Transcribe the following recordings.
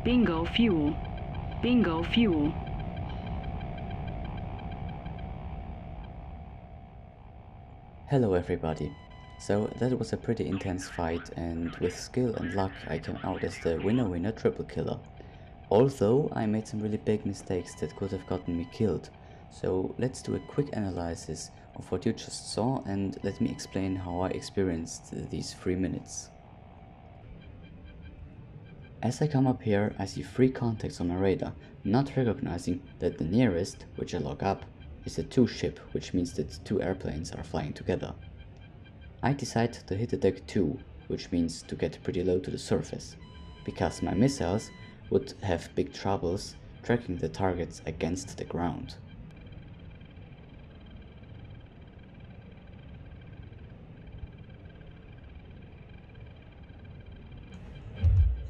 Bingo fuel. Bingo fuel. Hello everybody. So that was a pretty intense fight, and with skill and luck I came out as the winner triple killer. Although I made some really big mistakes that could have gotten me killed. So let's do a quick analysis of what you just saw and let me explain how I experienced these 3 minutes. As I come up here, I see 3 contacts on my radar, not recognizing that the nearest, which I lock up, is a 2 ship, which means that 2 airplanes are flying together. I decide to hit the deck 2, which means to get pretty low to the surface, because my missiles would have big troubles tracking the targets against the ground.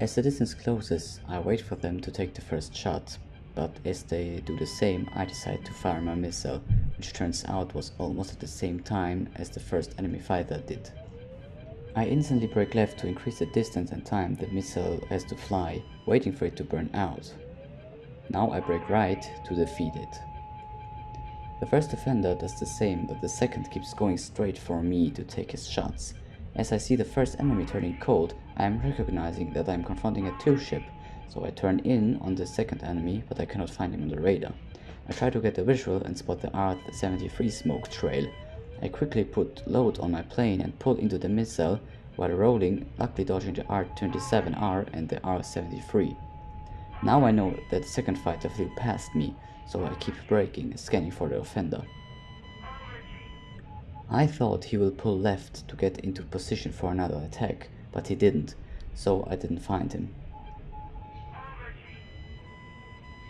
As the distance closes, I wait for them to take the first shot, but as they do the same, I decide to fire my missile, which turns out was almost at the same time as the first enemy fighter did. I instantly brake left to increase the distance and time the missile has to fly, waiting for it to burn out. Now I brake right to defeat it. The first defender does the same, but the second keeps going straight for me to take his shots. As I see the first enemy turning cold, I am recognizing that I am confronting a 2 ship, so I turn in on the second enemy, but I cannot find him on the radar. I try to get a visual and spot the R-73 smoke trail. I quickly put load on my plane and pull into the missile while rolling, luckily dodging the R-27R and the R-73. Now I know that the second fighter flew past me, so I keep braking, scanning for the offender. I thought he will pull left to get into position for another attack, but he didn't, so I didn't find him.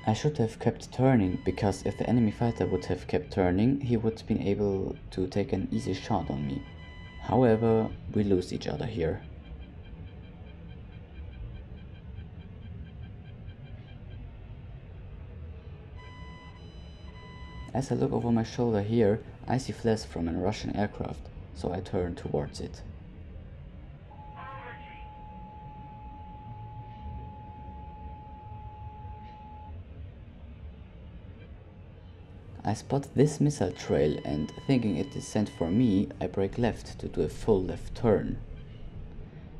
I should have kept turning, because if the enemy fighter would have kept turning, he would have been able to take an easy shot on me. However, we lose each other here. As I look over my shoulder here, I see flares from a Russian aircraft, so I turn towards it. I spot this missile trail and, thinking it is sent for me, I brake left to do a full left turn.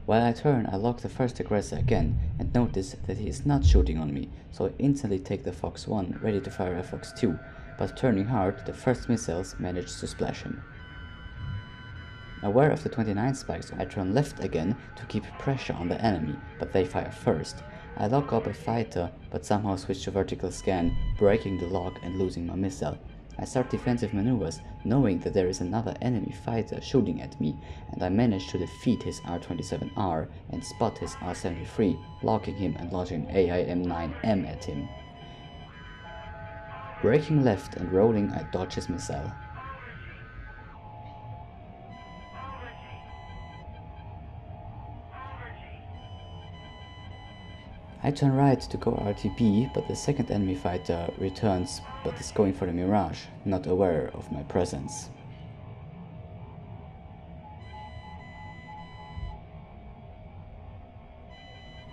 While I turn, I lock the first aggressor again and notice that he is not shooting on me, so I instantly take the Fox 1 ready to fire a Fox 2, but turning hard, the first missiles manage to splash him. Aware of the 29 spikes, I turn left again to keep pressure on the enemy, but they fire first. I lock up a fighter, but somehow switch to vertical scan, breaking the lock and losing my missile. I start defensive maneuvers, knowing that there is another enemy fighter shooting at me, and I manage to defeat his R-27R and spot his R-73, locking him and launching an AIM-9M at him. Braking left and rolling, I dodge his missile. I turn right to go RTB, but the second enemy fighter returns but is going for the Mirage, not aware of my presence.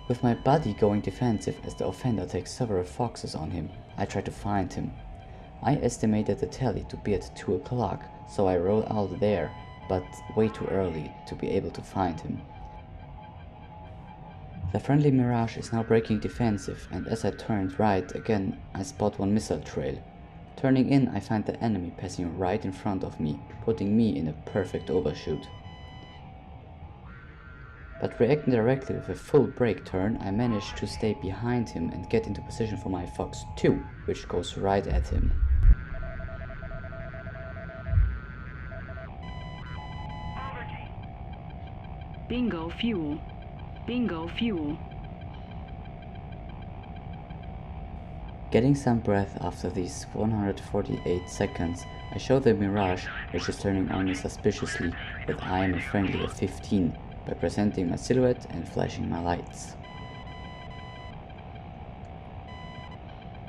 With my buddy going defensive as the offender takes several Foxes on him, I try to find him. I estimated the tally to be at 2 o'clock, so I roll out there, but way too early to be able to find him. The friendly Mirage is now breaking defensive, and as I turned right again, I spot one missile trail. Turning in, I find the enemy passing right in front of me, putting me in a perfect overshoot. But reacting directly with a full brake turn, I manage to stay behind him and get into position for my Fox 2, which goes right at him. Bingo fuel. Bingo fuel. Getting some breath after these 148 seconds, I show the Mirage, which is turning on me suspiciously, that I am a friendly of 15 by presenting my silhouette and flashing my lights.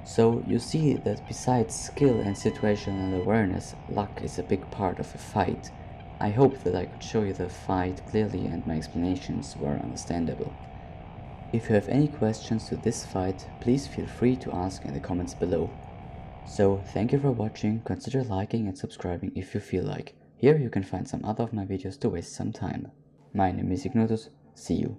So you see that besides skill and situational awareness, luck is a big part of a fight. I hope that I could show you the fight clearly and my explanations were understandable. If you have any questions to this fight, please feel free to ask in the comments below. So thank you for watching, consider liking and subscribing if you feel like. Here you can find some other of my videos to waste some time. My name is Ignotus, see you.